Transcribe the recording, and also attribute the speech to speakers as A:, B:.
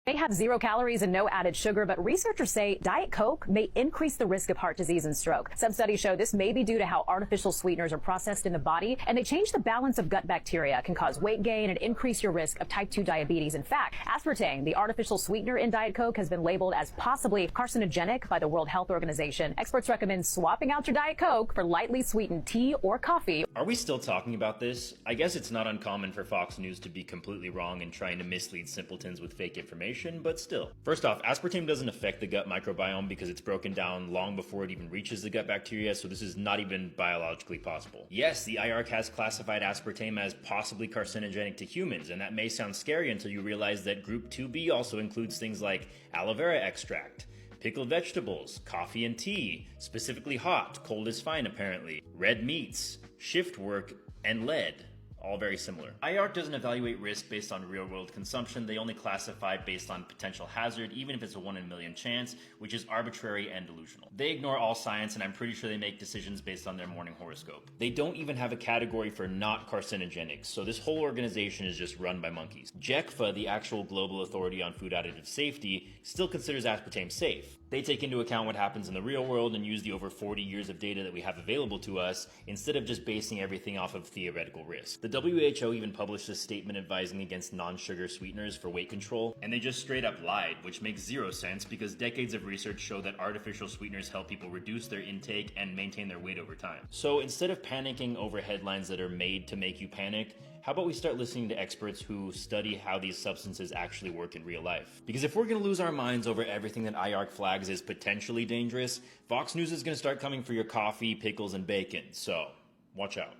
A: They have 0 calories and no added sugar, but researchers say Diet Coke may increase the risk of heart disease and stroke. Some studies show this may be due to how artificial sweeteners are processed in the body, and they change the balance of gut bacteria, can cause weight gain and increase your risk of type 2 diabetes. In fact, aspartame, the artificial sweetener in Diet Coke, has been labeled as possibly carcinogenic by the World Health Organization. Experts recommend swapping out your Diet Coke for lightly sweetened tea or coffee.
B: Are we still talking about this? I guess it's not uncommon for Fox News to be completely wrong and trying to mislead simpletons with fake information, but still. First off, aspartame doesn't affect the gut microbiome because it's broken down long before it even reaches the gut bacteria, so this is not even biologically possible. Yes, the IARC has classified aspartame as possibly carcinogenic to humans, and that may sound scary until you realize that Group 2B also includes things like aloe vera extract, pickled vegetables, coffee and tea, specifically hot, cold is fine apparently, red meats, shift work, and lead. All very similar. IARC doesn't evaluate risk based on real-world consumption. They only classify based on potential hazard, even if it's a 1 in a million chance, which is arbitrary and delusional. They ignore all science, and I'm pretty sure they make decisions based on their morning horoscope. They don't even have a category for not carcinogenics, so this whole organization is just run by monkeys. JECFA, the actual global authority on food additive safety, still considers aspartame safe. They take into account what happens in the real world and use the over 40 years of data that we have available to us, instead of just basing everything off of theoretical risk. The WHO even published a statement advising against non-sugar sweeteners for weight control, and they just straight up lied, which makes zero sense because decades of research show that artificial sweeteners help people reduce their intake and maintain their weight over time. So instead of panicking over headlines that are made to make you panic, how about we start listening to experts who study how these substances actually work in real life? Because if we're going to lose our minds over everything that IARC flags as potentially dangerous, Fox News is going to start coming for your coffee, pickles, and bacon, so watch out.